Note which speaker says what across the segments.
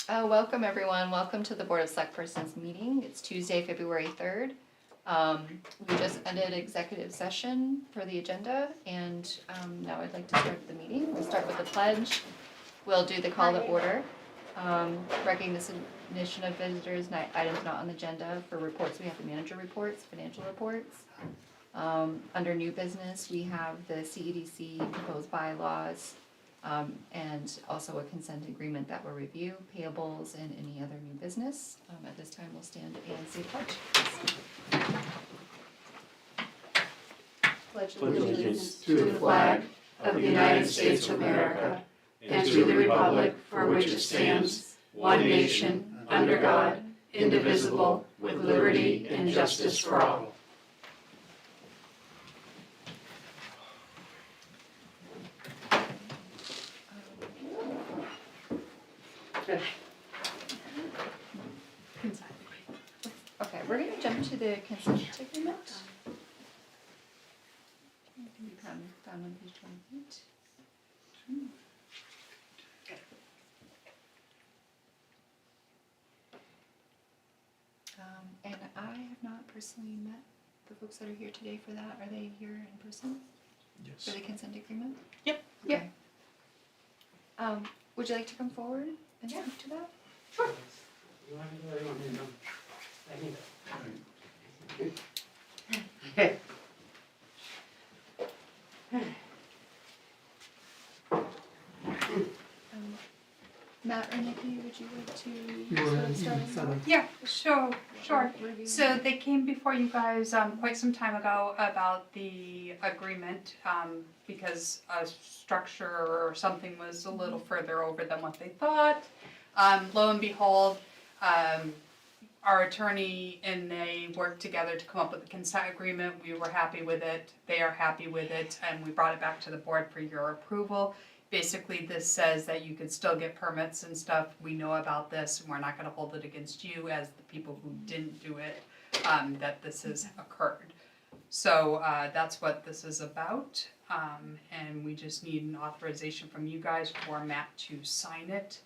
Speaker 1: Welcome, everyone. Welcome to the Board of Selectpersons meeting. It's Tuesday, February 3rd. We just ended executive session for the agenda, and now I'd like to start the meeting. We'll start with the pledge. We'll do the call to order. Recognition of visitors, items not on the agenda. For reports, we have the manager reports, financial reports. Under new business, we have the CEDC proposed bylaws, and also a consent agreement that will review, payables, and any other new business. At this time, we'll stand and say the pledge. Pledge
Speaker 2: Allegiance to the flag of the United States of America and to the republic for which it stands, one nation, under God, indivisible, with liberty and justice for all.
Speaker 1: Okay, we're gonna jump to the consent agreement. Down on page 28. And I have not personally met the folks that are here today for that. Are they here in person for the consent agreement?
Speaker 2: Yep.
Speaker 1: Okay. Would you like to come forward and speak to that?
Speaker 2: Sure. You want to do it, you want me to know? I need it.
Speaker 1: Matt or Nikki, would you like to start us off?
Speaker 3: Yeah, sure.
Speaker 1: Review.
Speaker 3: So they came before you guys quite some time ago about the agreement because a structure or something was a little further over than what they thought. Lo and behold, our attorney and they worked together to come up with a consent agreement. We were happy with it, they are happy with it, and we brought it back to the board for your approval. Basically, this says that you could still get permits and stuff. We know about this, and we're not gonna hold it against you as the people who didn't do it, that this has occurred. So, that's what this is about, and we just need an authorization from you guys for Matt to sign it.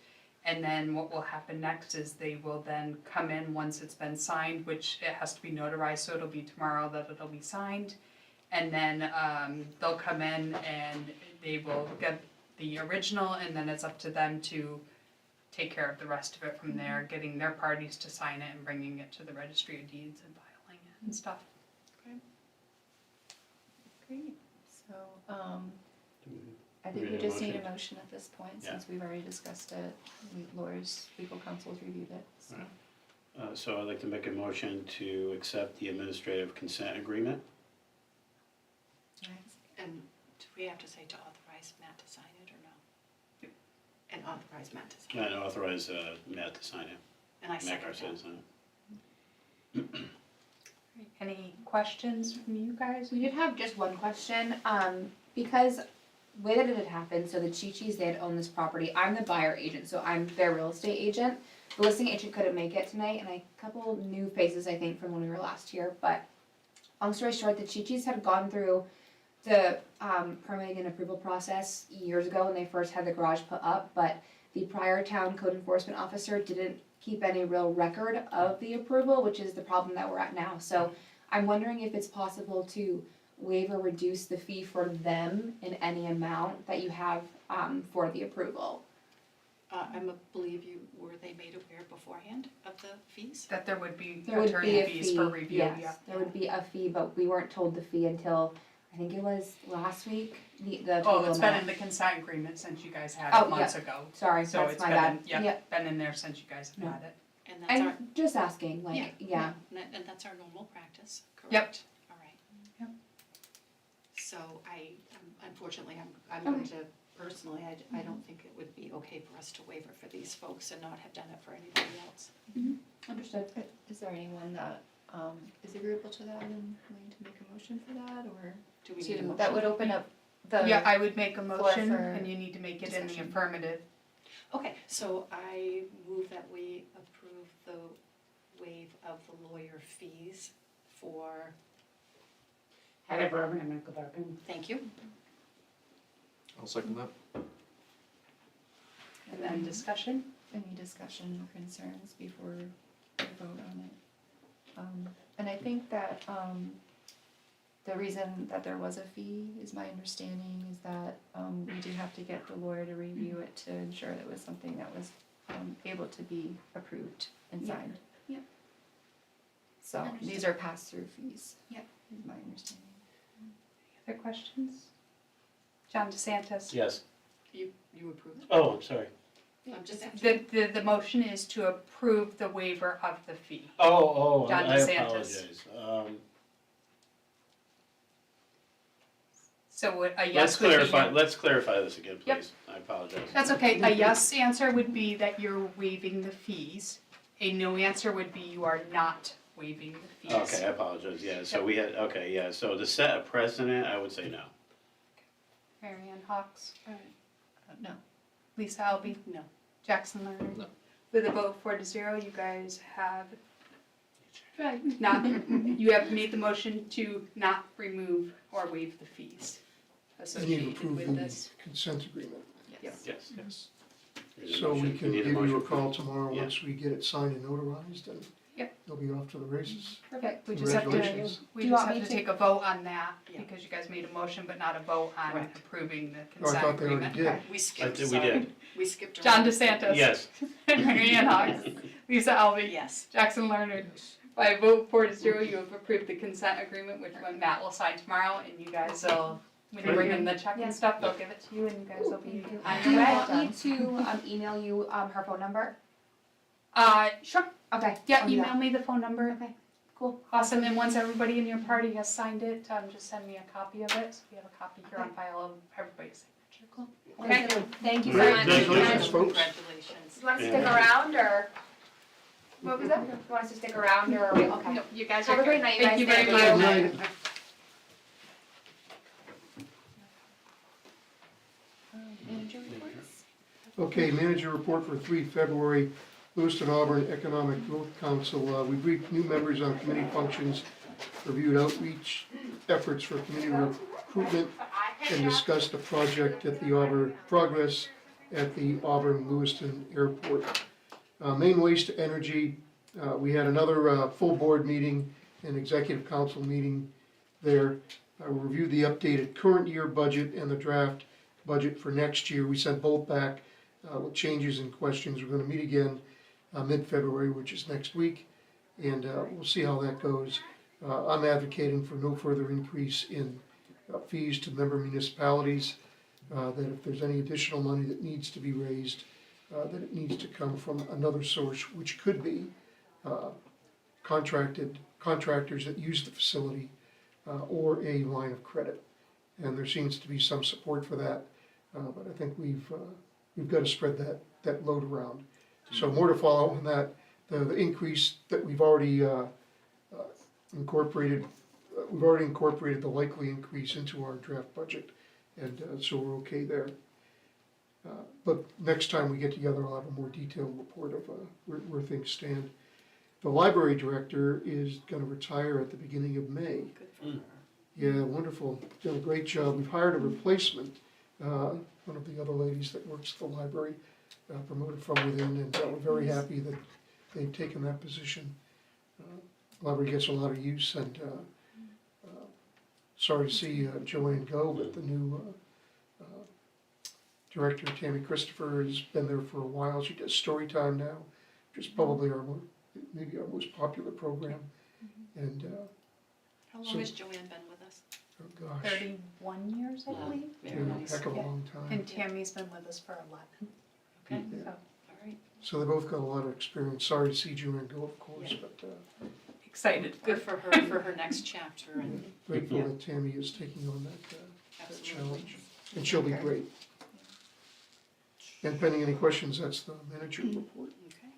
Speaker 3: And then what will happen next is they will then come in once it's been signed, which it has to be notarized, so it'll be tomorrow that it'll be signed. And then, they'll come in and they will get the original, and then it's up to them to take care of the rest of it from there, getting their parties to sign it and bringing it to the registry of deeds and filing it and stuff.
Speaker 1: Great, so, I think we just need a motion at this point, since we've already discussed it. Laura's legal counsel's reviewed it, so.
Speaker 4: So I'd like to make a motion to accept the administrative consent agreement.
Speaker 5: And do we have to say to authorize Matt to sign it or no? And authorize Matt to sign it?
Speaker 4: And authorize Matt to sign it.
Speaker 5: And I
Speaker 4: Matt
Speaker 5: second
Speaker 4: Garcia to
Speaker 5: that.
Speaker 4: sign it.
Speaker 3: Any questions from you guys?
Speaker 6: We did have just one question, because the way that it had happened, so the Chi-Chis, they had owned this property, I'm the buyer agent, so I'm their real estate agent. The listing agent couldn't make it tonight, and a couple new faces, I think, from when we were last here, but long story short, the Chi-Chis had gone through the permitting and approval process years ago when they first had the garage put up, but the prior town code enforcement officer didn't keep any real record of the approval, which is the problem that we're at now. So I'm wondering if it's possible to waive or reduce the fee for them in any amount that you have for the approval.
Speaker 5: believe were they made aware beforehand of the fees?
Speaker 3: That there would be
Speaker 6: There would be
Speaker 3: attorney
Speaker 6: a
Speaker 3: fees
Speaker 6: fee,
Speaker 3: for review,
Speaker 6: yes,
Speaker 3: yeah.
Speaker 6: there would be a fee, but we weren't told the fee until, I think it was last week, the
Speaker 3: Oh,
Speaker 6: total
Speaker 3: it's been
Speaker 6: amount.
Speaker 3: in the consent agreement since you guys had
Speaker 6: Oh,
Speaker 3: it months ago.
Speaker 6: Sorry,
Speaker 3: So
Speaker 6: that's
Speaker 3: it's
Speaker 6: my
Speaker 3: been,
Speaker 6: bad.
Speaker 3: yep, been in there since you guys have
Speaker 6: Yeah.
Speaker 3: had it.
Speaker 5: And that's our,
Speaker 6: And just asking, like, yeah.
Speaker 5: and that's our normal practice, correct?
Speaker 3: Yep.
Speaker 5: All right.
Speaker 3: Yep.
Speaker 5: So unfortunately, I'm going to, personally, I don't think it would be okay for us to waive it for these folks and not have done it for anybody else.
Speaker 6: Understood.
Speaker 1: Is there anyone that is agreeable to that and willing to make a motion for that, or
Speaker 5: Do we need a motion?
Speaker 1: that would open up the.
Speaker 3: Yeah, I would make a motion
Speaker 1: for
Speaker 3: and you need to make it in the
Speaker 1: discussion.
Speaker 3: affirmative.
Speaker 5: Okay, so I move that we approve the waive of the lawyer fees for,
Speaker 2: Heather Berman and Michael Barkin.
Speaker 5: thank you.
Speaker 7: I'll second that.
Speaker 3: And then discussion?
Speaker 1: any discussion or concerns before we vote on it. And I think that, the reason that there was a fee, is my understanding, is that, we did have to get the lawyer to review it to ensure that it was something that was, able to be approved and
Speaker 6: Yep.
Speaker 1: signed.
Speaker 6: Yep.
Speaker 1: So,
Speaker 6: Understood.
Speaker 1: these are pass-through fees.
Speaker 6: Yep.
Speaker 1: Is my understanding.
Speaker 3: Other questions? John DeSantis?
Speaker 4: Yes.
Speaker 5: You approve it?
Speaker 4: Oh, I'm sorry.
Speaker 5: I'm just asking.
Speaker 3: The motion is to approve the waiver of the fee.
Speaker 4: Oh,
Speaker 3: John
Speaker 4: I
Speaker 3: DeSantis.
Speaker 4: apologize.
Speaker 3: So a
Speaker 4: Let's
Speaker 3: yes would be.
Speaker 4: clarify this again,
Speaker 3: Yep.
Speaker 4: please. I apologize.
Speaker 3: That's okay. A yes answer would be that you're waiving the fees. A no answer would be you are not waiving the fees.
Speaker 4: Okay, I apologize, yeah, so we had, okay, yeah, so to set a precedent, I would say no.
Speaker 3: Mary Ann Hawks,
Speaker 1: No.
Speaker 3: Lisa Albee,
Speaker 5: No.
Speaker 3: Jackson Lerner.
Speaker 2: No.
Speaker 3: With a vote 4-0, you guys have not, you have made the motion to not remove or waive the fees
Speaker 7: And you've
Speaker 3: associated
Speaker 7: approved
Speaker 3: with
Speaker 7: the
Speaker 3: this.
Speaker 7: consent agreement.
Speaker 1: Yes.
Speaker 4: Yes.
Speaker 7: Yes.
Speaker 4: Need a
Speaker 7: So we
Speaker 4: motion-
Speaker 7: can
Speaker 4: need
Speaker 7: give
Speaker 4: motion
Speaker 7: you a
Speaker 4: for-
Speaker 7: call tomorrow
Speaker 4: Yeah.
Speaker 7: once we get it signed and notarized, and
Speaker 3: Yep.
Speaker 7: they'll be off to the races.
Speaker 3: Perfect. We just have to,
Speaker 7: Congratulations.
Speaker 3: we
Speaker 6: Do you
Speaker 3: just
Speaker 6: want
Speaker 3: have
Speaker 6: me
Speaker 3: to
Speaker 6: to-
Speaker 3: take a vote on that
Speaker 5: Yeah.
Speaker 3: because you guys made a motion but not a vote on
Speaker 5: Correct.
Speaker 3: approving the
Speaker 7: Oh, I
Speaker 3: consent
Speaker 7: thought they already
Speaker 3: agreement.
Speaker 7: did.
Speaker 3: Okay.
Speaker 5: We skipped,
Speaker 4: we
Speaker 5: sorry.
Speaker 4: did.
Speaker 5: We skipped
Speaker 3: John
Speaker 5: around.
Speaker 3: DeSantis.
Speaker 4: Yes,
Speaker 3: Mary Ann Hawks. Lisa Albee.
Speaker 5: Yes.
Speaker 3: Jackson Lerner. By a vote 4-0, you have approved the consent agreement, which one Matt will sign tomorrow, and you guys will, when you bring in the check
Speaker 6: Yeah.
Speaker 3: and stuff, they'll give it to you, and you guys will be
Speaker 6: Do
Speaker 3: on
Speaker 6: you
Speaker 3: your way.
Speaker 6: want me to, email you, her phone number?
Speaker 3: Sure,
Speaker 6: Okay.
Speaker 3: yeah,
Speaker 6: I'll do that.
Speaker 3: email me the phone number.
Speaker 6: Okay, cool.
Speaker 3: Awesome, and once everybody in your party has signed it, just send me a copy of it, so we have a copy here on file of everybody's signature.
Speaker 6: Cool.
Speaker 3: Okay.
Speaker 6: Thank you so
Speaker 7: Great,
Speaker 6: much.
Speaker 7: congratulations, folks.
Speaker 5: Congratulations.
Speaker 6: You want us to
Speaker 4: Yeah.
Speaker 6: stick around, or? What was that? You want us to stick around, or, okay.
Speaker 3: No, you guys
Speaker 6: Have
Speaker 3: are
Speaker 6: a great
Speaker 3: good.
Speaker 6: night,
Speaker 3: Thank
Speaker 6: guys.
Speaker 3: you very
Speaker 6: Thank
Speaker 3: much.
Speaker 6: you.
Speaker 1: Manager reports?
Speaker 7: Okay, manager report for 3 February, Lewiston Auburn Economic Growth Council. We briefed new members on committee functions, reviewed outreach efforts for committee recruitment, and discussed the project at the Auburn, progress at the Auburn Lewiston Airport. Main waste to energy, we had another full board meeting and executive council meeting there. We reviewed the updated current year budget and the draft budget for next year. We sent both back with changes and questions. We're gonna meet again mid-February, which is next week, and we'll see how that goes. I'm advocating for no further increase in fees to member municipalities, that if there's any additional money that needs to be raised, that it needs to come from another source, which could be contractors that use the facility, or a line of credit. And there seems to be some support for that, but I think we've got to spread that load around. So more to follow on that. The increase that we've already incorporated, the likely increase into our draft budget, and so we're okay there. But next time we get together, I'll have a more detailed report of where things stand. The library director is gonna retire at the beginning of May.
Speaker 5: Good for her.
Speaker 7: Yeah, wonderful, done a great job. We've hired a replacement, one of the other ladies that works at the library, promoted from within, and we're very happy that they've taken that position. Library gets a lot of use, and sorry to see Joanne go, but the new director, Tammy Christopher, has been there for a while. She does story time now, which is probably maybe our most popular program, and
Speaker 5: How
Speaker 7: So-
Speaker 5: long has Joanne been with us?
Speaker 7: oh gosh,
Speaker 3: 31 years, I believe.
Speaker 7: yeah,
Speaker 5: Very
Speaker 7: a
Speaker 5: nice.
Speaker 7: heck of a
Speaker 3: Yeah.
Speaker 7: long time.
Speaker 3: And Tammy's been with us for 11.
Speaker 5: Okay,
Speaker 7: Yeah.
Speaker 3: So
Speaker 5: all right.
Speaker 7: So they both got a lot of experience. Sorry to see Joanne go, of course,
Speaker 5: Yeah.
Speaker 7: but
Speaker 3: excited.
Speaker 5: Good for her next chapter and
Speaker 7: grateful
Speaker 5: Yeah.
Speaker 7: that Tammy is taking on that
Speaker 5: absolutely.
Speaker 7: challenge. And she'll be
Speaker 6: Okay.
Speaker 7: great. And pending any questions, that's the manager report.
Speaker 5: Okay.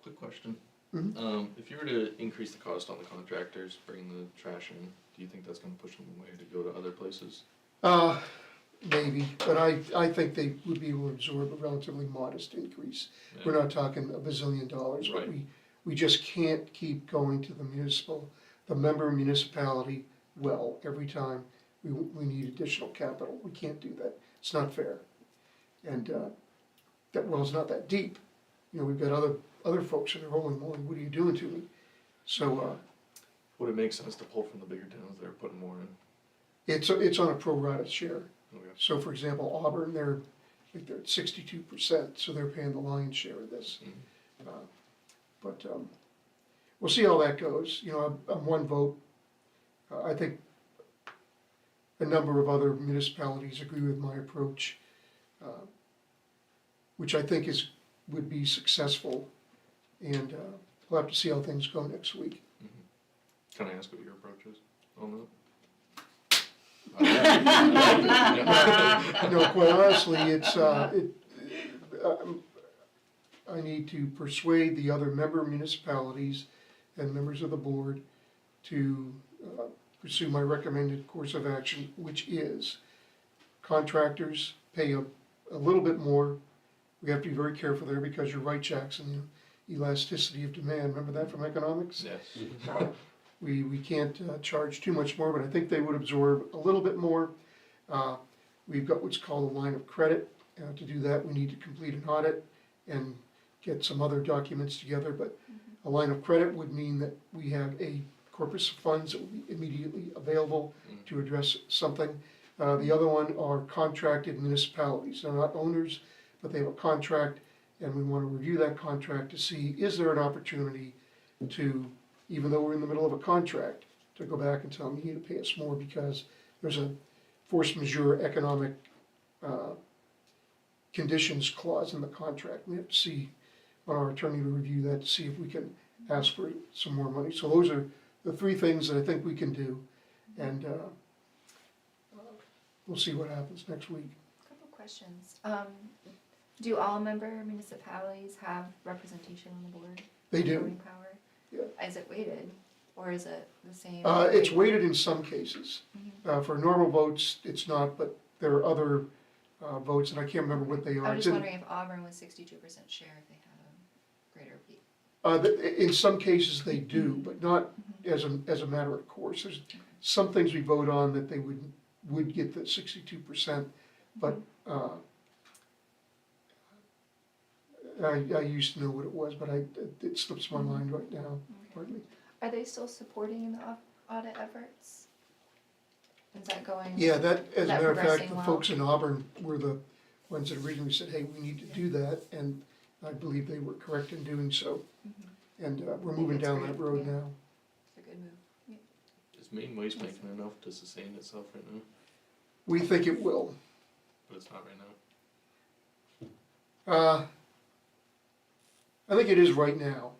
Speaker 2: Quick question.
Speaker 7: Mhm.
Speaker 2: If you were to increase the cost on the contractors bringing the trash in, do you think that's gonna push them away to go to other places?
Speaker 7: Maybe, but I think they would be able to absorb a relatively modest increase. We're not talking $1 bazillion, but
Speaker 2: Right.
Speaker 7: we just can't keep going to the member municipality well every time we need additional capital. We can't do that. It's not fair. And that well's not that deep, we've got other folks that are holding more, what are you doing to me? So,
Speaker 2: Would it make sense to pull from the bigger towns that are putting more in?
Speaker 7: it's on a pro rata share.
Speaker 2: Okay.
Speaker 7: So for example, Auburn, I think they're at 62%, so they're paying the lion's share of this. But we'll see how that goes. I'm one vote. I think a number of other municipalities agree with my approach, which I think would be successful. And we'll have to see how things go next week.
Speaker 2: Can I ask what your approach is on that?
Speaker 7: No, quite honestly, I need to persuade the other member municipalities and members of the board to pursue my recommended course of action, which is contractors pay a little bit more. We have to be very careful there because you're right, Jackson, elasticity of demand, remember that from economics?
Speaker 2: Yes.
Speaker 7: We can't charge too much more, but I think they would absorb a little bit more. We've got what's called a line of credit. To do that, we need to complete an audit and get some other documents together, but a line of credit would mean that we have a corpus of funds that will be immediately available to address something. The other one are contracted municipalities. They're not owners, but they have a contract, and we want to review that contract to see, is there an opportunity to, even though we're in the middle of a contract, to go back and tell them, you need to pay us more because there's a force majeure economic conditions clause in the contract. We have to see, on our attorney to review that to see if we can ask for some more money. So those are the three things that I think we can do, and we'll see what happens next week.
Speaker 1: Couple questions. Do all member municipalities have representation on the board?
Speaker 7: They do.
Speaker 1: Voting power?
Speaker 7: Yeah.
Speaker 1: Is it weighted, or is it the same?
Speaker 7: It's weighted in some cases. For normal votes, it's not, but there are other votes, and I can't remember what they are.
Speaker 1: I'm
Speaker 7: It's
Speaker 1: just
Speaker 7: in-
Speaker 1: wondering if Auburn was 62% share, if they had a greater beat.
Speaker 7: In some cases, they do, but not as a matter of course. There's some things we vote on that they would get the 62%, but I used to know what it was, but it slips my mind right now, pardon me.
Speaker 1: Are they still supporting the audit efforts? Is that going?
Speaker 7: Yeah, that, as a
Speaker 1: That
Speaker 7: matter of fact,
Speaker 1: progressing
Speaker 7: the
Speaker 1: well?
Speaker 7: folks in Auburn were the ones that originally said, hey, we need to do that, and I believe they were correct in doing so. And we're moving
Speaker 1: that's
Speaker 7: down that
Speaker 1: great,
Speaker 7: road
Speaker 1: yeah.
Speaker 7: now.
Speaker 1: It's a good move.
Speaker 2: Is Maine Waste making enough to sustain itself right now?
Speaker 7: We think it will.
Speaker 2: But it's not right now.
Speaker 7: I think it is right now,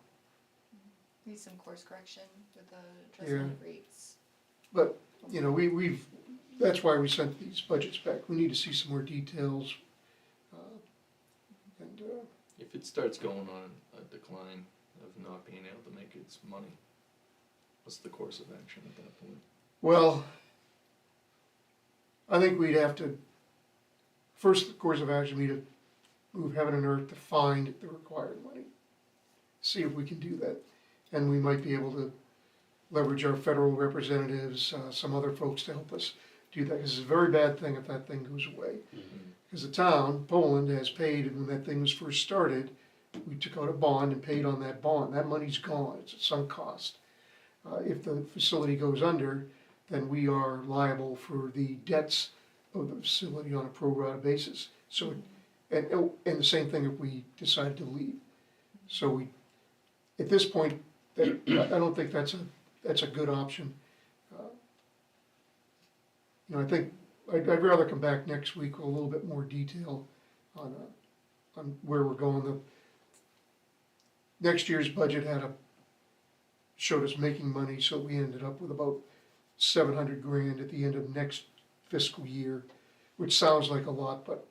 Speaker 1: Need some course correction with the adjustment of rates.
Speaker 7: but, we've, that's why we sent these budgets back. We need to see some more details. And
Speaker 2: If it starts going on a decline of not being able to make its money, what's the course of action at that point?
Speaker 7: well, I think we'd have to, first, the course of action would be to move heaven and earth to find the required money. See if we can do that. And we might be able to leverage our federal representatives, some other folks to help us do that. Because it's a very bad thing if that thing goes away. Because the town, Poland, has paid, and when that thing was first started, we took out a bond and paid on that bond. That money's gone, it's at sunk cost. If the facility goes under, then we are liable for the debts of the facility on a pro rata basis. So, and the same thing if we decide to leave. So we, at this point, I don't think that's a good option. I think I'd rather come back next week with a little bit more detail on where we're going. The next year's budget showed us making money, so we ended up with about $700,000 at the end of next fiscal year, which sounds like a lot, but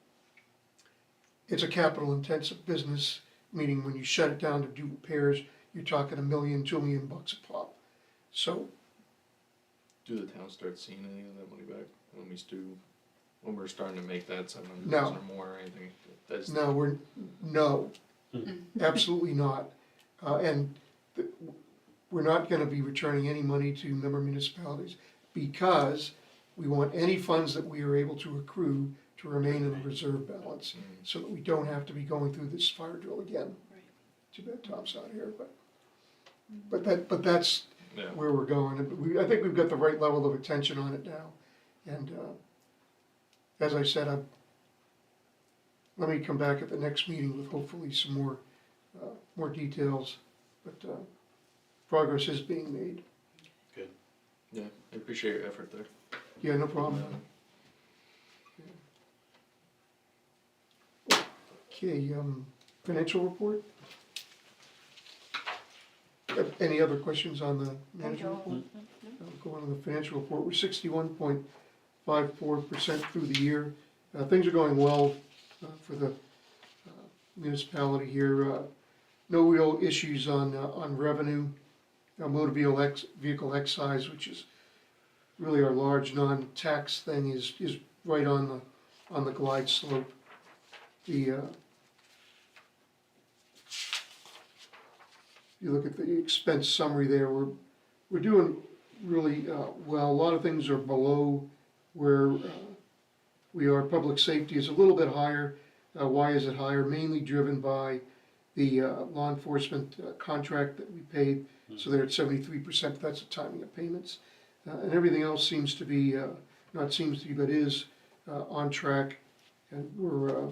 Speaker 7: it's a capital intensive business, meaning when you shut it down to do repairs, you're talking $1 million, $2 million a pop. So,
Speaker 2: Do the towns start seeing any of that money back when we're starting to make that 700,000
Speaker 7: No.
Speaker 2: or more or anything? That's,
Speaker 7: no, absolutely not. And we're not gonna be returning any money to member municipalities because we want any funds that we are able to accrue to remain in the reserve balance so that we don't have to be going through this fire drill again. too bad Tom's not here, but that's
Speaker 2: Yeah.
Speaker 7: where we're going. And I think we've got the right level of attention on it now. And, as I said, let me come back at the next meeting with hopefully some more details, but, progress is being made.
Speaker 2: Yeah, I appreciate your effort there.
Speaker 7: Yeah, no problem. Okay, financial report? Any other questions on the management report? Go on to the financial report, we're 61.54% through the year. Things are going well for the municipality here. No real issues on revenue. Motor vehicle excise, which is really our large non-tax thing, is right on the glide slope. You look at the expense summary there, we're doing really well. A lot of things are below where we are. Public safety is a little bit higher. Why is it higher? Mainly driven by the law enforcement contract that we paid, so they're at 73%. That's the timing of payments. And everything else seems to be, not seems to be, but is on track, and we're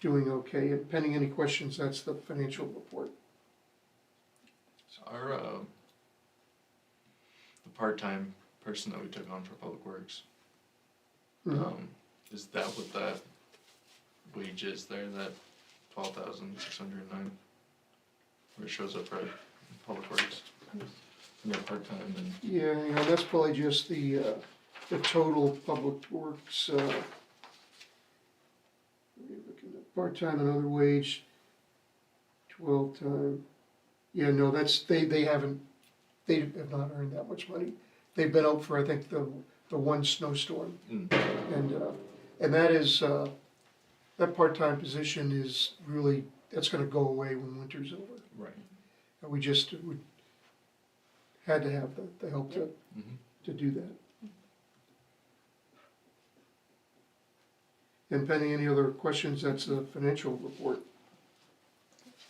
Speaker 7: doing okay. And pending any questions, that's the financial report.
Speaker 2: So our, the part-time person that we took on for Public Works, is that what that wage is there, that 12,609? Where it shows up right, in Public Works? Yeah, part-time and,
Speaker 7: Yeah, that's probably just the total public works, we're looking at part-time and other wage, 12 time. Yeah, no, that's, they have not earned that much money. They've been out for, I think, the one snowstorm. And that is, that part-time position is really, that's gonna go away when winter's over.
Speaker 2: right.
Speaker 7: We just, we had to have the help to do that. And pending any other questions, that's the financial report.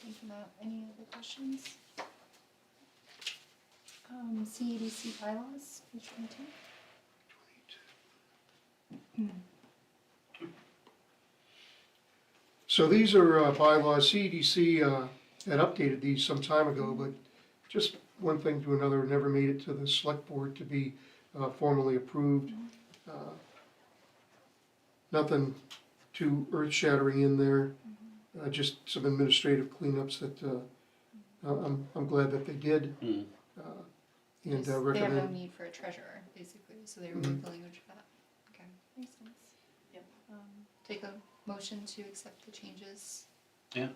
Speaker 1: Thank you, Matt. Any other questions? CEDC bylaws, page 22.
Speaker 7: So these are bylaws. CEDC had updated these some time ago, but just one thing to another, never made it to the select board to be formally approved. Nothing too earth-shattering in there, just some administrative cleanups that I'm glad that they did.
Speaker 4: Mhm.
Speaker 7: And
Speaker 1: Yes, They have no
Speaker 7: recommend,
Speaker 1: need for a treasurer, basically, so they remove the language for that. Okay, makes sense.
Speaker 5: Yep.
Speaker 1: Take a motion to accept the changes.
Speaker 4: I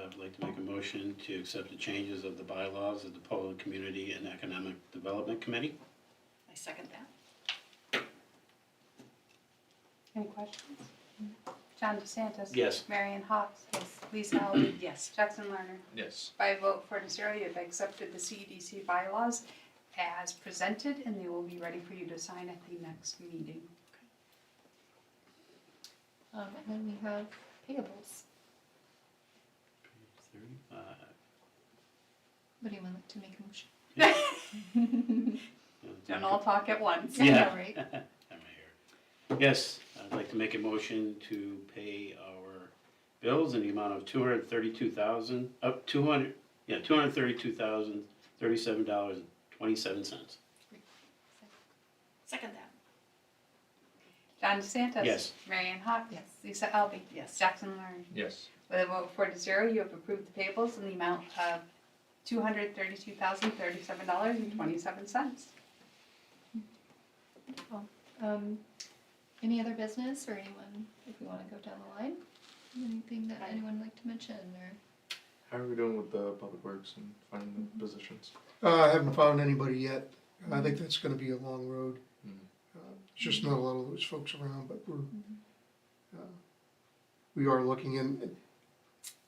Speaker 4: would like to make a motion to accept the changes of the bylaws of the Poland Community and Economic Development Committee.
Speaker 5: I second that.
Speaker 3: Any questions? John DeSantis?
Speaker 4: Yes.
Speaker 3: Marion Hawks? Yes. Lisa Alvey?
Speaker 5: Yes.
Speaker 3: Jackson Lerner?
Speaker 2: Yes.
Speaker 3: By a vote 4-0, you have accepted the CEDC bylaws as presented, and they will be ready for you to sign at the next meeting.
Speaker 1: And then we have payables.
Speaker 4: 35.
Speaker 1: Would anyone like to make a motion?
Speaker 3: Don't all talk at once.
Speaker 4: Yeah.
Speaker 1: Right.
Speaker 4: I'm here. Yes, I'd like to make a motion to pay our bills in the amount of $232,037.27.
Speaker 5: Second that.
Speaker 3: John DeSantis?
Speaker 4: Yes.
Speaker 3: Marion Hawks?
Speaker 1: Yes.
Speaker 3: Lisa Alvey?
Speaker 5: Yes.
Speaker 3: Jackson Lerner?
Speaker 2: Yes.
Speaker 3: With a vote 4-0, you have approved the payables in the amount of $232,037.27.
Speaker 1: Any other business or anyone, if we wanna go down the line? Anything that anyone would like to mention or?
Speaker 2: How are we doing with the Public Works and finding the positions?
Speaker 7: I haven't found anybody yet. I think that's gonna be a long road. There's just not a lot of those folks around, but we are looking, and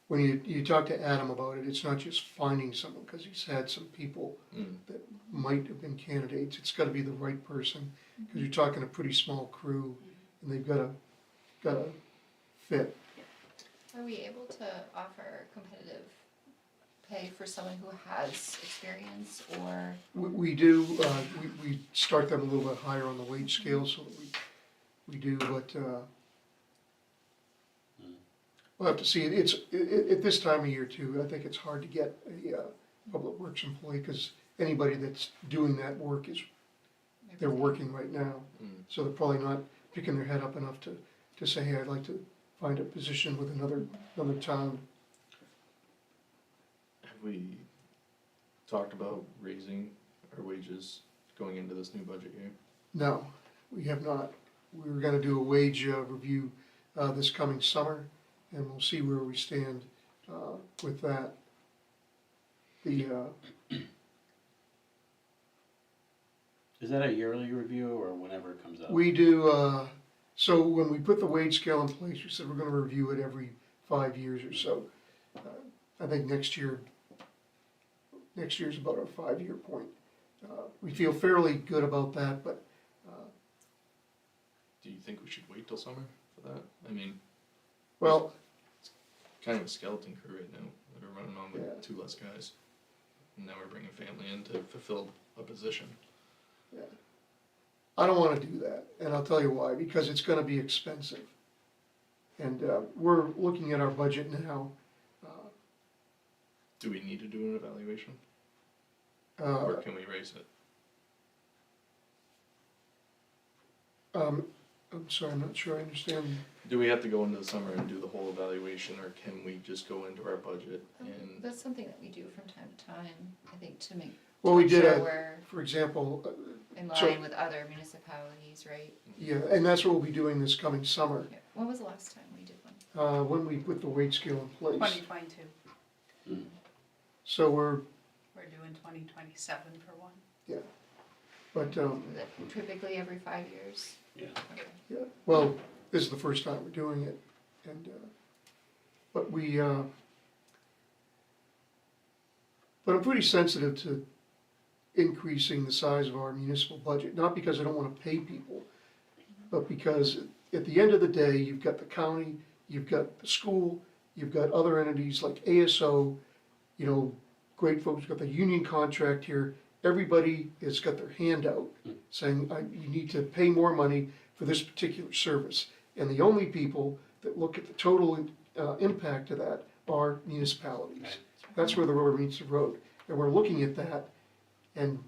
Speaker 7: when you talk to Adam about it, it's not just finding someone, because he's had some people that might have been candidates. It's gotta be the right person, because you're talking a pretty small crew, and they've gotta fit.
Speaker 1: Are we able to offer competitive pay for someone who has experience or?
Speaker 7: We do, we start them a little bit higher on the wage scale, so that we do, but, we'll have to see, at this time of year too, I think it's hard to get a, public works employee, cause anybody that's doing that work is, they're working right now. So they're probably not picking their head up enough to say, hey, I'd like to find a position with another town.
Speaker 2: Have we talked about raising our wages going into this new budget year?
Speaker 7: No, we have not. We were gonna do a wage review this coming summer, and we'll see where we stand with that.
Speaker 4: Is that a yearly review or whenever it comes up?
Speaker 7: We do, so when we put the wage scale in place, we said we're gonna review it every 5 years or so. I think next year's about our 5-year point. We feel fairly good about that, but
Speaker 2: Do you think we should wait till summer for that? I mean,
Speaker 7: well,
Speaker 2: kind of a skeleton crew right now, that are running on
Speaker 7: Yeah.
Speaker 2: with 2 less guys. And now we're bringing family in to fulfill a position.
Speaker 7: I don't wanna do that, and I'll tell you why, because it's gonna be expensive. And we're looking at our budget now.
Speaker 2: Do we need to do an evaluation,
Speaker 7: Uh,
Speaker 2: or can we raise it?
Speaker 7: I'm sorry, I'm not sure I understand.
Speaker 2: Do we have to go into the summer and do the whole evaluation, or can we just go into our budget and,
Speaker 1: That's something that we do from time to time, I think, to make
Speaker 7: Well, we did
Speaker 1: sure we're
Speaker 7: for example,
Speaker 1: in
Speaker 7: so-
Speaker 1: line with other municipalities, right?
Speaker 7: yeah, and that's what we'll be doing this coming summer,
Speaker 1: Yeah. When was the last time we did one?
Speaker 7: when we put the wage scale in place.
Speaker 3: 2022,
Speaker 7: So we're,
Speaker 3: we're doing 2027 for one.
Speaker 7: but,
Speaker 1: Is it typically every 5 years?
Speaker 4: Yeah.
Speaker 1: Okay.
Speaker 7: yeah, well, this is the first time we're doing it, and, but but I'm pretty sensitive to increasing the size of our municipal budget, not because I don't wanna pay people, but because at the end of the day, you've got the county, you've got the school, you've got other entities like ASO, you know, great folks, you've got the union contract here, everybody has got their hand out saying, you need to pay more money for this particular service. And the only people that look at the total impact of that are municipalities.
Speaker 4: Right.
Speaker 7: That's where the rubber meets the road. And we're looking at that, and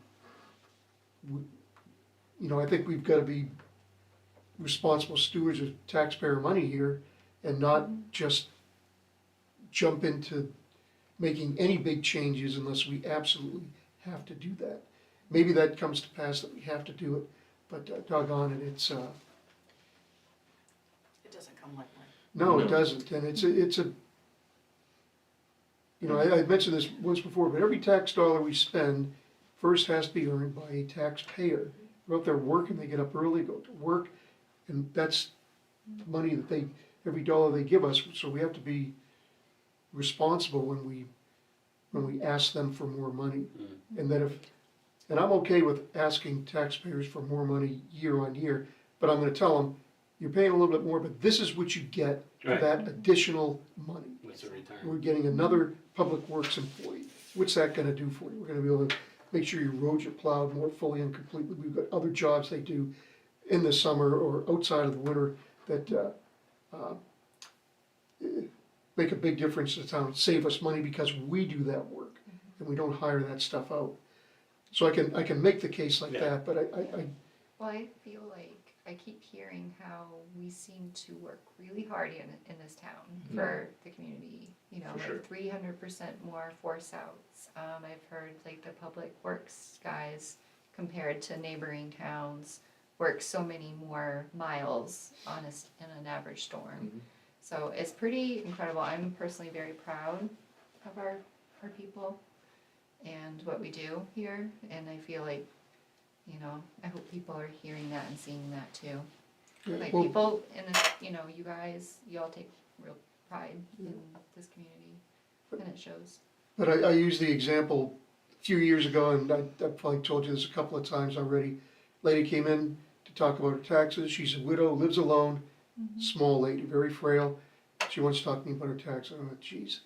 Speaker 7: you know, I think we've gotta be responsible stewards of taxpayer money here and not just jump into making any big changes unless we absolutely have to do that. Maybe that comes to pass that we have to do it, but doggone it, it's,
Speaker 5: It doesn't come lightly.
Speaker 7: no, it
Speaker 2: No.
Speaker 7: doesn't, and it's a, you know, I mentioned this once before, but every tax dollar we spend first has to be earned by a taxpayer. They're out there working, they get up early, go to work, and that's money that they, every dollar they give us, so we have to be responsible when we ask them for more money. And that if, and I'm okay with asking taxpayers for more money year on year, but I'm gonna tell them, you're paying a little bit more, but this is what you get for
Speaker 4: Right.
Speaker 7: that additional money.
Speaker 4: What's the return?
Speaker 7: We're getting another public works employee. What's that gonna do for you? We're gonna be able to make sure your roads are plowed more fully and completely. We've got other jobs they do in the summer or outside of the winter that, make a big difference to the town, save us money because we do that work and we don't hire that stuff out. So I can make the case like
Speaker 4: Yeah.
Speaker 7: that, but I,
Speaker 1: Well, I feel like I keep hearing how we seem to work really hard in this town for the community. You know,
Speaker 2: For sure.
Speaker 1: like 300% more force outs. I've heard like the public works guys compared to neighboring towns work so many more miles on in an average storm. So it's pretty incredible. I'm personally very proud of our people and what we do here, and I feel like, you know, I hope people are hearing that and seeing that too. Like
Speaker 7: well,
Speaker 1: people in this, you know, you guys, you all take real pride in this community, and it shows.
Speaker 7: but I use the example a few years ago, and I've probably told you this a couple of times already. Lady came in to talk about her taxes. She's a widow, lives alone, small lady, very frail. She wants to talk to me about her tax, I'm like, geez.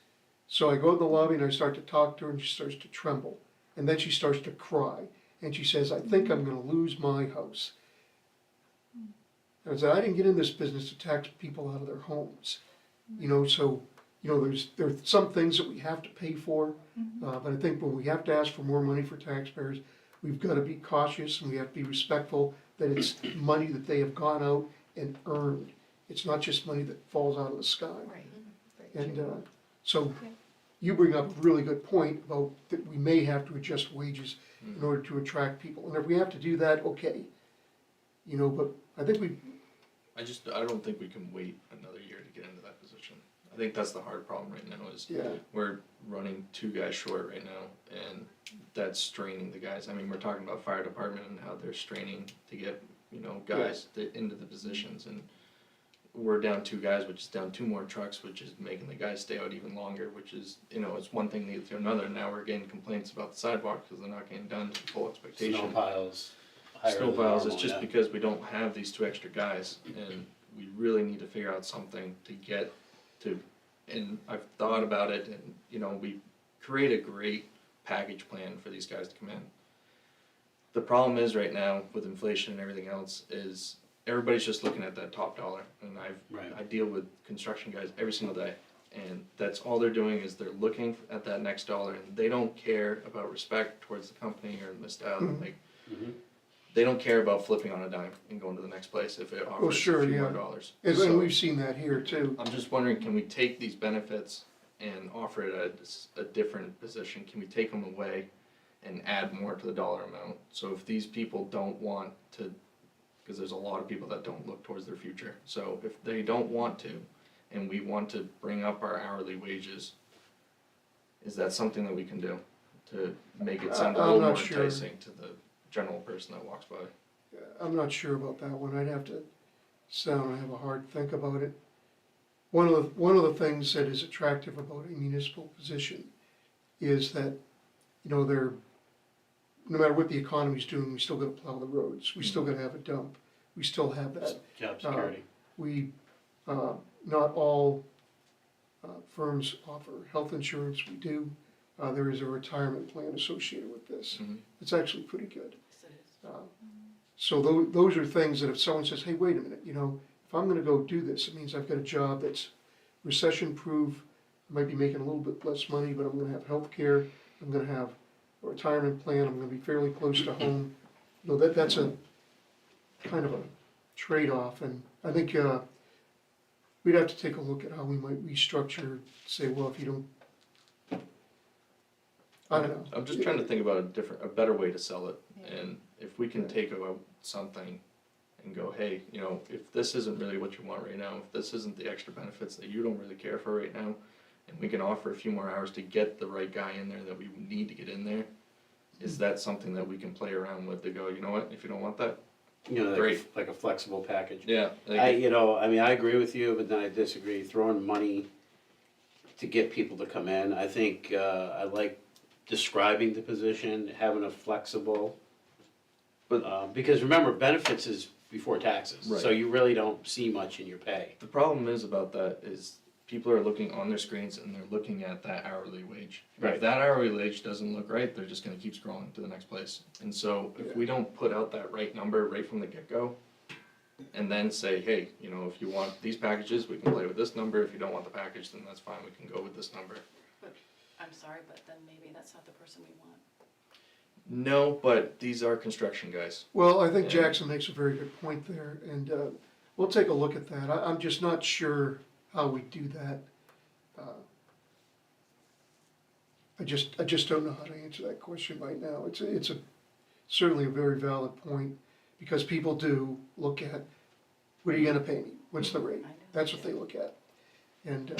Speaker 7: So I go in the lobby and I start to talk to her and she starts to tremble. And then she starts to cry. And she says, I think I'm gonna lose my house. I said, I didn't get in this business to tax people out of their homes. You know, so, you know, there are some things that we have to pay for. But I think when we have to ask for more money for taxpayers, we've gotta be cautious and we have to be respectful that it's money that they have gone out and earned. It's not just money that falls out of the sky.
Speaker 5: Right.
Speaker 7: And so you bring up a really good point about that we may have to adjust wages in order to attract people. And if we have to do that, okay. You know, but I think
Speaker 8: I don't think we can wait another year to get into that position. I think that's the hard problem right now is
Speaker 7: yeah,
Speaker 8: we're running 2 guys short right now, and that's straining the guys. I mean, we're talking about fire department and how they're straining to get, you know, guys into the positions, and we're down 2 guys, which is down 2 more trucks, which is making the guys stay out even longer, which is, you know, it's one thing leads to another. Now we're getting complaints about the sidewalk because they're not getting done to full expectation.
Speaker 4: Snow piles. higher
Speaker 8: Snow
Speaker 4: than
Speaker 8: piles, it's
Speaker 4: normal,
Speaker 8: just
Speaker 4: yeah.
Speaker 8: because we don't have these 2 extra guys, and we really need to figure out something to get to, and I've thought about it, and, you know, we create a great package plan for these guys to come in. The problem is right now with inflation and everything else is everybody's just looking at that top dollar, and
Speaker 4: Right.
Speaker 8: I deal with construction guys every single day, and that's all they're doing is they're looking at that next dollar, and they don't care about respect towards the company or the style, like,
Speaker 4: Mhm.
Speaker 8: they don't care about flipping on a dime and going to the next place if it offers
Speaker 7: sure,
Speaker 8: a few
Speaker 7: yeah.
Speaker 8: more dollars.
Speaker 7: and
Speaker 8: So,
Speaker 7: we've seen that here too.
Speaker 8: I'm just wondering, can we take these benefits and offer it at a different position? Can we take them away and add more to the dollar amount? So if these people don't want to, because there's a lot of people that don't look towards their future. So if they don't want to, and we want to bring up our hourly wages, is that something that we can do to make it sound a
Speaker 7: I'm
Speaker 8: little
Speaker 7: not
Speaker 8: more
Speaker 7: sure.
Speaker 8: enticing to the general person that walks by?
Speaker 7: I'm not sure about that one, I'd have to sit down and have a hard think about it. One of the things that is attractive about a municipal position is that, you know, no matter what the economy's doing, we still gotta plow the roads, we still gotta have a dump, we still have that.
Speaker 4: Job security.
Speaker 7: We, not all firms offer health insurance, we do. There is a retirement plan associated with this.
Speaker 8: Mhm.
Speaker 7: It's actually pretty good.
Speaker 5: Yes, it is.
Speaker 7: So those are things that if someone says, hey, wait a minute, you know, if I'm gonna go do this, it means I've got a job that's recession-proof, I might be making a little bit less money, but I'm gonna have health care. I'm gonna have a retirement plan, I'm gonna be fairly close to home. You know, that's a kind of a trade-off, and I think, we'd have to take a look at how we might restructure, say, well, if you don't, I don't know.
Speaker 8: I'm just trying to think about a better way to sell it,
Speaker 1: Yeah.
Speaker 8: and if we can take out something and go, hey, you know, if this isn't really what you want right now, if this isn't the extra benefits that you don't really care for right now, and we can offer a few more hours to get the right guy in there that we need to get in there, is that something that we can play around with to go, you know what, if you don't want that,
Speaker 4: You know,
Speaker 8: Great.
Speaker 4: like a flexible package.
Speaker 8: yeah. like,
Speaker 4: I agree with you, but then I disagree. Throwing money to get people to come in, I think, I like describing the position, having a flexible.
Speaker 8: But-
Speaker 4: Because remember, benefits is before taxes, so
Speaker 8: Right.
Speaker 4: you really don't see much in your pay.
Speaker 8: The problem is about that is people are looking on their screens and they're looking at that hourly wage.
Speaker 4: Right.
Speaker 8: If that hourly wage doesn't look right, they're just gonna keep scrolling to the next place. And so if we don't put out that right number right from the get-go, and then say, hey, you know, if you want these packages, we can play with this number, if you don't want the package, then that's fine, we can go with this number.
Speaker 5: I'm sorry, but then maybe that's not the person we want.
Speaker 8: No, but these are construction guys.
Speaker 7: Well, I think
Speaker 8: Yeah.
Speaker 7: Jackson makes a very good point there, and we'll take a look at that. I'm just not sure how we do that. I just don't know how to answer that question right now. It's certainly a very valid point, because people do look at, what are you gonna pay me? What's the rate?
Speaker 5: I know.
Speaker 7: That's what they look at. And,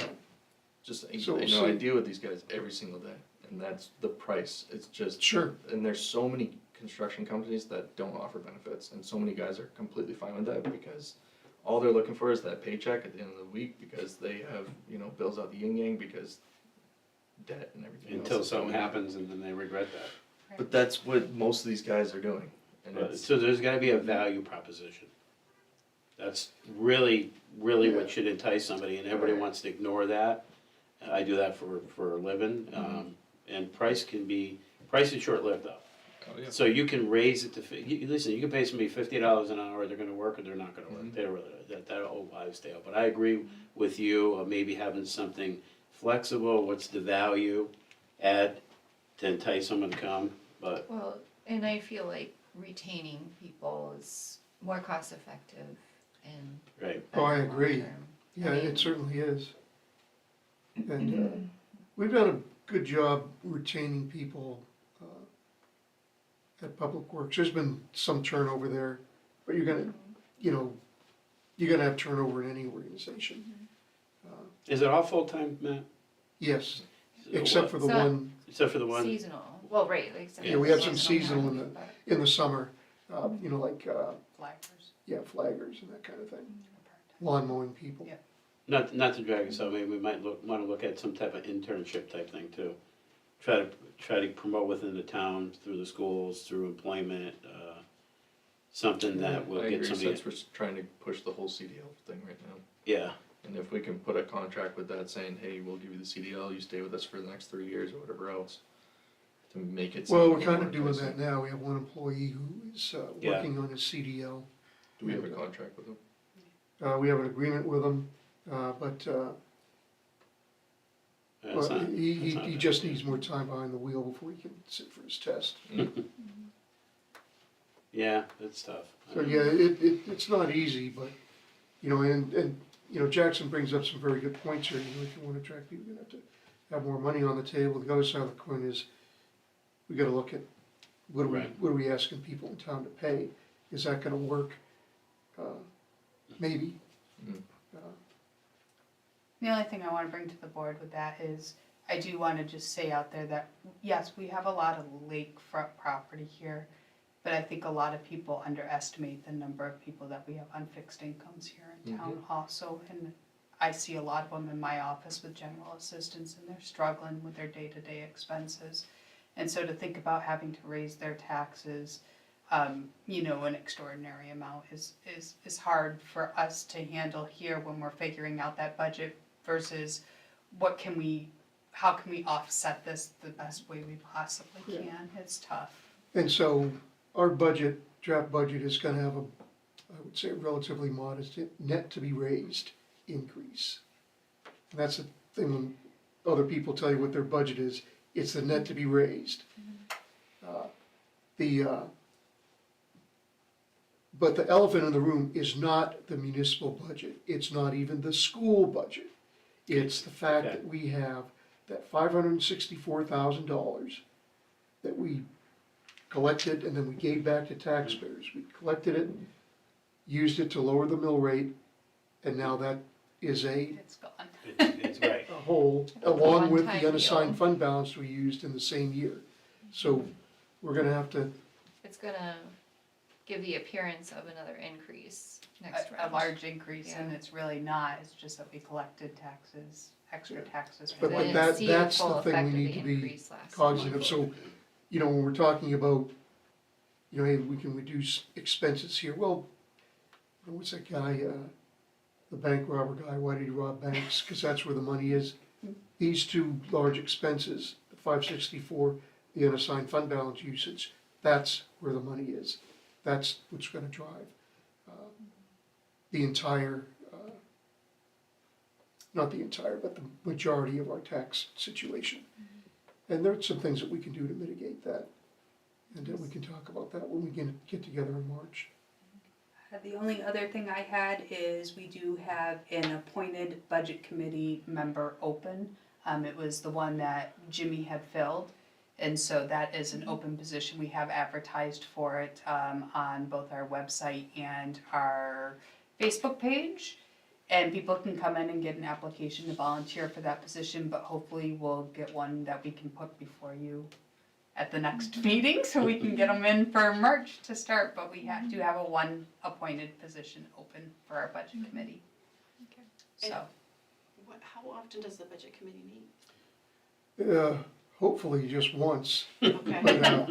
Speaker 8: Just,
Speaker 7: So
Speaker 8: I
Speaker 7: we'll
Speaker 8: know I
Speaker 7: see.
Speaker 8: deal with these guys every single day, and that's the price. It's just,
Speaker 7: sure,
Speaker 8: and there's so many construction companies that don't offer benefits, and so many guys are completely fine with that because all they're looking for is that paycheck at the end of the week because they have, you know, bills out the yin yang because debt and everything else.
Speaker 4: Until
Speaker 8: is
Speaker 4: something
Speaker 8: going on.
Speaker 4: happens and then they regret that.
Speaker 8: But that's what most of these guys are doing, and it's,
Speaker 4: So there's gotta be a value proposition. That's really what should entice somebody, and everybody wants to ignore that. I do that for a living, and price is short-lived though.
Speaker 8: Oh, yeah.
Speaker 4: So you can raise it to, listen, you can pay somebody $50 an hour, they're gonna work or they're not gonna work, they don't really, that old wives' tale. But I agree with you, of maybe having something flexible, what's the value, add to entice someone to come, but,
Speaker 1: Well, and I feel like retaining people is more cost effective and
Speaker 4: right.
Speaker 7: Oh, I
Speaker 1: better
Speaker 7: agree.
Speaker 1: long-term.
Speaker 7: Yeah,
Speaker 1: I mean-
Speaker 7: it certainly is. And we've done a good job retaining people at Public Works. There's been some turnover there, but you're gonna, you're gonna have turnover in any organization.
Speaker 4: Is it all full-time, Matt?
Speaker 7: Yes, except for the
Speaker 1: So-
Speaker 7: one
Speaker 4: Except for the one?
Speaker 1: Seasonal, well, right, like.
Speaker 4: Yeah,
Speaker 7: we have some
Speaker 1: seasonal
Speaker 7: seasonal in
Speaker 1: work, but-
Speaker 7: in the summer, like,
Speaker 3: Flaggers.
Speaker 7: flaggers and that kind of thing. Lawn mowing people.
Speaker 3: Yeah.
Speaker 4: Not to drag us out, maybe we might wanna look at some type of internship type thing too. Try to promote within the town, through the schools, through employment, something that will
Speaker 8: I
Speaker 4: get
Speaker 8: agree,
Speaker 4: somebody,
Speaker 8: since we're trying to push the whole CDL thing right now.
Speaker 4: yeah,
Speaker 8: And if we can put a contract with that saying, hey, we'll give you the CDL, you stay with us for the next 3 years or whatever else, to make it.
Speaker 7: Well, we're
Speaker 8: seem
Speaker 7: kind
Speaker 8: more
Speaker 7: of doing
Speaker 8: enticing.
Speaker 7: that now. We have one employee who is
Speaker 4: Yeah.
Speaker 7: working on his CDL.
Speaker 8: Do we have a contract with them?
Speaker 7: We have an agreement with him, but
Speaker 4: that's not.
Speaker 7: he
Speaker 4: that's not
Speaker 7: he
Speaker 4: bad.
Speaker 7: just needs more time behind the wheel before he can sit for his test.
Speaker 4: Yeah, it's tough.
Speaker 7: So, yeah, it's not easy, but, and Jackson brings up some very good points here. If you want to attract people, you're gonna have to have more money on the table. The other side of the coin is, we gotta look at, what
Speaker 4: Right.
Speaker 7: are we asking people in town to pay? Is that gonna work? Maybe.
Speaker 8: Mhm.
Speaker 3: The only thing I wanna bring to the board with that is, I do wanna just say out there that, yes, we have a lot of lakefront property here, but I think a lot of people underestimate the number of people that we have on fixed incomes here in town also. And I see a lot of them in my office with general assistants, and they're struggling with their day-to-day expenses. And so to think about having to raise their taxes, an extraordinary amount is hard for us to handle here when we're figuring out that budget versus how can we offset this the best way we possibly can. It's tough.
Speaker 7: And so, our draft budget is gonna have I would say, a relatively modest net to be raised increase. And that's the thing, when other people tell you what their budget is, it's the net to be raised. But the elephant in the room is not the municipal budget, it's not even the school budget. It's the fact that we have that $564,000 that we collected and then we gave back to taxpayers. We collected it, used it to lower the mill rate, and now that is a
Speaker 3: It's gone.
Speaker 4: It's right.
Speaker 7: hole, along with
Speaker 1: one-time
Speaker 7: the unassigned
Speaker 1: deal.
Speaker 7: fund balance we used in the same year. So we're gonna have to,
Speaker 1: It's gonna give the appearance of another increase next
Speaker 3: A
Speaker 1: round.
Speaker 3: large increase, and
Speaker 1: Yeah.
Speaker 3: it's really not, it's just that we collected taxes, extra taxes.
Speaker 7: But
Speaker 3: for
Speaker 1: We
Speaker 3: that.
Speaker 1: didn't
Speaker 7: that-
Speaker 1: see
Speaker 7: that's
Speaker 1: full
Speaker 7: the thing we
Speaker 1: effect of
Speaker 7: need
Speaker 1: the
Speaker 7: to be
Speaker 1: increase last
Speaker 7: cognizant
Speaker 1: month.
Speaker 7: of. So, when we're talking about, hey, we can reduce expenses here, well, what's that guy, the bank robber guy, why did he rob banks? Cause that's where the money is. These two large expenses, the 564, the unassigned fund balance usage, that's where the money is. That's what's gonna drive the entire, not the entire, but the majority of our tax situation. And there's some things that we can do to mitigate that. And then we can talk about that when we get together in March.
Speaker 3: The only other thing I had is we do have an appointed budget committee member open. It was the one that Jimmy had filled. And so that is an open position. We have advertised for it on both our website and our Facebook page. And people can come in and get an application to volunteer for that position, but hopefully we'll get one that we can put before you at the next meeting, so we can get them in for March to start, but we do have a one appointed position open for our budget committee.
Speaker 1: Okay.
Speaker 3: So,
Speaker 5: How often does the budget committee meet?
Speaker 7: Hopefully just once,
Speaker 5: Okay,
Speaker 7: but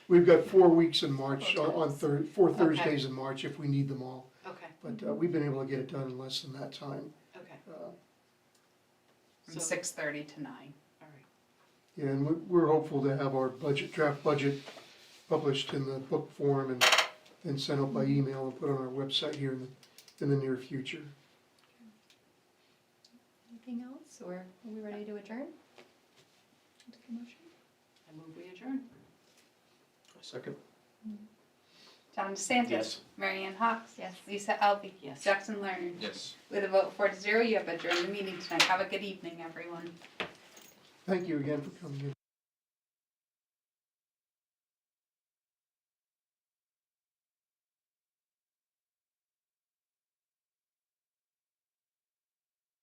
Speaker 7: we've got 4 weeks in March,
Speaker 5: Four
Speaker 7: on
Speaker 5: times.
Speaker 7: four
Speaker 5: Okay.
Speaker 7: Thursdays in March if we need them all.
Speaker 5: okay.
Speaker 7: But we've been able to get it done in less than that time.
Speaker 5: Okay,
Speaker 3: From
Speaker 5: So-
Speaker 3: 6:30 to 9.
Speaker 5: all right.
Speaker 7: Yeah, and we're hopeful to have our draft budget published in the book form and then sent out by email and put on our website here in the near future.
Speaker 1: Anything else, or are we ready to adjourn? Take a motion?
Speaker 5: I move we adjourn.
Speaker 8: Second.
Speaker 3: John DeSantis.
Speaker 4: Yes.
Speaker 3: Marianne Hawks.
Speaker 1: Yes.
Speaker 3: Lisa Alvey.
Speaker 5: Yes.
Speaker 3: Jackson Lerner.
Speaker 8: Yes.
Speaker 3: With a vote 4-0, you have adjourned the meeting tonight. Have a good evening, everyone.
Speaker 7: Thank you again for coming in.